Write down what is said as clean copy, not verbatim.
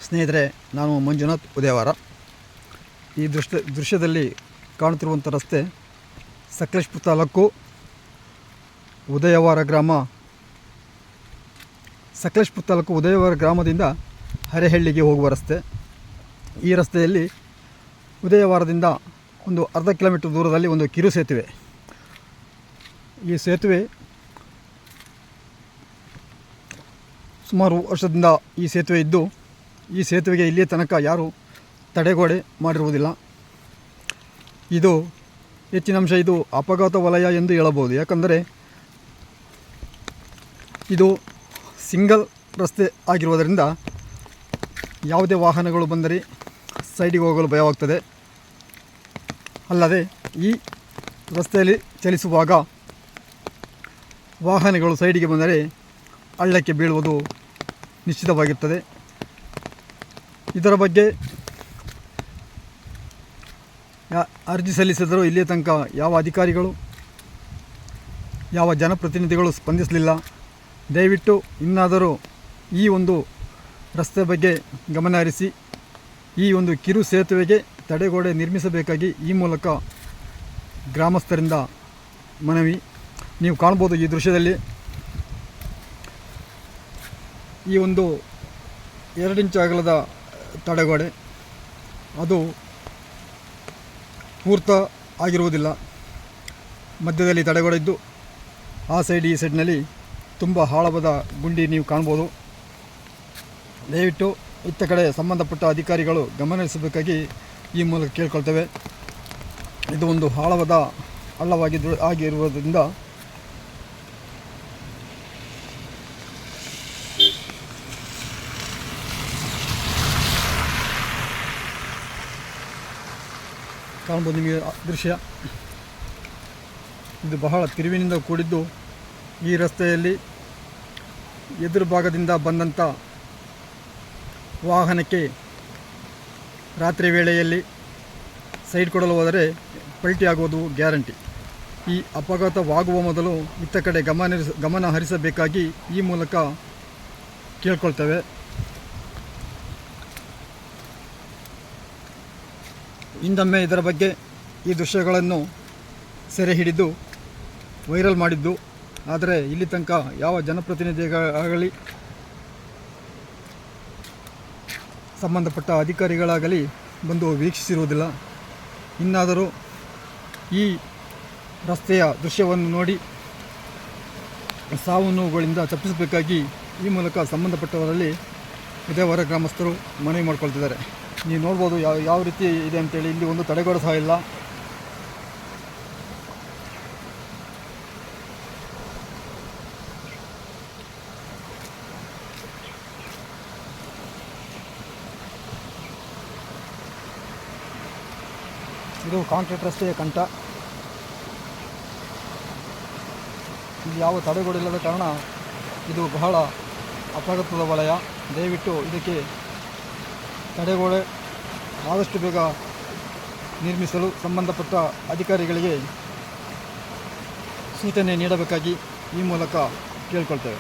ಸ್ನೇಹಿತರೆ, ನಾನು ಮಂಜುನಾಥ್ ಉದಯವಾರ. ಈ ದೃಶ್ಯದಲ್ಲಿ ಕಾಣುತ್ತಿರುವಂಥ ರಸ್ತೆ ಸಕಲೇಶಪುರ ತಾಲೂಕು ಉದಯವಾರ ಗ್ರಾಮ. ಸಕಲೇಶಪುರ ತಾಲೂಕು ಉದಯವಾರ ಗ್ರಾಮದಿಂದ ಹರೇಹಳ್ಳಿಗೆ ಹೋಗುವ ರಸ್ತೆ. ಈ ರಸ್ತೆಯಲ್ಲಿ ಉದಯವಾರದಿಂದ ಒಂದು ಅರ್ಧ ಕಿಲೋಮೀಟರ್ ದೂರದಲ್ಲಿ ಒಂದು ಕಿರು ಸೇತುವೆ. ಈ ಸೇತುವೆ ಸುಮಾರು ವರ್ಷದಿಂದ ಈ ಸೇತುವೆ ಇದ್ದು, ಈ ಸೇತುವೆಗೆ ಇಲ್ಲಿಯ ತನಕ ಯಾರೂ ತಡೆಗೋಡೆ ಮಾಡಿರುವುದಿಲ್ಲ. ಇದು ಹೆಚ್ಚಿನ ಅಂಶ ಇದು ಅಪಘಾತ ವಲಯ ಎಂದು ಹೇಳಬಹುದು. ಯಾಕಂದರೆ ಇದು ಸಿಂಗಲ್ ರಸ್ತೆ ಆಗಿರುವುದರಿಂದ ಯಾವುದೇ ವಾಹನಗಳು ಬಂದರೆ ಸೈಡಿಗೆ ಹೋಗಲು ಭಯವಾಗ್ತದೆ. ಅಲ್ಲದೆ ಈ ರಸ್ತೆಯಲ್ಲಿ ಚಲಿಸುವಾಗ ವಾಹನಗಳು ಸೈಡಿಗೆ ಬಂದರೆ ಹಳ್ಳಕ್ಕೆ ಬೀಳುವುದು ನಿಶ್ಚಿತವಾಗಿರುತ್ತದೆ. ಇದರ ಬಗ್ಗೆ ಅರ್ಜಿ ಸಲ್ಲಿಸಿದರೂ ಇಲ್ಲಿಯ ತನಕ ಯಾವ ಅಧಿಕಾರಿಗಳು ಯಾವ ಜನಪ್ರತಿನಿಧಿಗಳು ಸ್ಪಂದಿಸಲಿಲ್ಲ. ದಯವಿಟ್ಟು ಇನ್ನಾದರೂ ಈ ಒಂದು ರಸ್ತೆ ಬಗ್ಗೆ ಗಮನ ಹರಿಸಿ ಈ ಒಂದು ಕಿರು ಸೇತುವೆಗೆ ತಡೆಗೋಡೆ ನಿರ್ಮಿಸಬೇಕಾಗಿ ಈ ಮೂಲಕ ಗ್ರಾಮಸ್ಥರಿಂದ ಮನವಿ. ನೀವು ಕಾಣ್ಬೋದು ಈ ದೃಶ್ಯದಲ್ಲಿ ಈ ಒಂದು 2 ಇಂಚು ಅಗಲದ ತಡೆಗೋಡೆ, ಅದು ಪೂರ್ತ ಆಗಿರುವುದಿಲ್ಲ. ಮಧ್ಯದಲ್ಲಿ ತಡೆಗೋಡೆ ಇದ್ದು ಆ ಸೈಡ್ ಈ ಸೈಡ್ನಲ್ಲಿ ತುಂಬ ಆಳವಾದ ಗುಂಡಿ ನೀವು ಕಾಣ್ಬೋದು. ದಯವಿಟ್ಟು ಇತ್ತ ಕಡೆ ಸಂಬಂಧಪಟ್ಟ ಅಧಿಕಾರಿಗಳು ಗಮನಿಸಬೇಕಾಗಿ ಈ ಮೂಲಕ ಕೇಳ್ಕೊಳ್ತೇವೆ. ಇದು ಒಂದು ಆಳವಾದ ಆಗಿರುವುದರಿಂದ ಕಾಣ್ಬೋದು ನಿಮಗೆ ದೃಶ್ಯ. ಇದು ಬಹಳ ತಿರುವಿನಿಂದ ಕೂಡಿದ್ದು, ಈ ರಸ್ತೆಯಲ್ಲಿ ಎದುರು ಭಾಗದಿಂದ ಬಂದಂಥ ವಾಹನಕ್ಕೆ ರಾತ್ರಿ ವೇಳೆಯಲ್ಲಿ ಸೈಡ್ ಕೊಡಲು ಹೋದರೆ ಪಲ್ಟಿ ಆಗುವುದು ಗ್ಯಾರಂಟಿ. ಈ ಅಪಘಾತವಾಗುವ ಮೊದಲು ಇತ್ತ ಕಡೆ ಗಮನ ಹರಿಸಬೇಕಾಗಿ ಈ ಮೂಲಕ ಕೇಳ್ಕೊಳ್ತೇವೆ. ಹಿಂದೊಮ್ಮೆ ಇದರ ಬಗ್ಗೆ ಈ ದೃಶ್ಯಗಳನ್ನು ಸೆರೆ ಹಿಡಿದು ವೈರಲ್ ಮಾಡಿದ್ದು, ಆದರೆ ಇಲ್ಲಿ ತನಕ ಯಾವ ಜನಪ್ರತಿನಿಧಿಗಳಾಗಲಿ ಸಂಬಂಧಪಟ್ಟ ಅಧಿಕಾರಿಗಳಾಗಲಿ ಬಂದು ವೀಕ್ಷಿಸಿರುವುದಿಲ್ಲ. ಇನ್ನಾದರೂ ಈ ರಸ್ತೆಯ ದೃಶ್ಯವನ್ನು ನೋಡಿ ಸಾವು ನೋವುಗಳಿಂದ ತಪ್ಪಿಸಬೇಕಾಗಿ ಈ ಮೂಲಕ ಸಂಬಂಧಪಟ್ಟವರಲ್ಲಿ ಉದಯವಾರ ಗ್ರಾಮಸ್ಥರು ಮನವಿ ಮಾಡಿಕೊಳ್ತಿದ್ದಾರೆ. ನೀವು ನೋಡ್ಬೋದು ಯಾವ ರೀತಿ ಇದೆ ಅಂತೇಳಿ. ಇಲ್ಲಿ ಒಂದು ತಡೆಗೋಡೆ ಸಹ ಇಲ್ಲ. ಇದು ಕಾಂಕ್ರೀಟ್ ರಸ್ತೆಯ ಕಂಠ. ಇಲ್ಲಿ ಯಾವ ತಡೆಗೋಡೆ ಇಲ್ಲದ ಕಾರಣ ಇದು ಬಹಳ ಅಪಘಾತದ ವಲಯ. ದಯವಿಟ್ಟು ಇದಕ್ಕೆ ತಡೆಗೋಡೆ ಆದಷ್ಟು ಬೇಗ ನಿರ್ಮಿಸಲು ಸಂಬಂಧಪಟ್ಟ ಅಧಿಕಾರಿಗಳಿಗೆ ಸೂಚನೆ ನೀಡಬೇಕಾಗಿ ಈ ಮೂಲಕ ಕೇಳಿಕೊಳ್ತೇವೆ.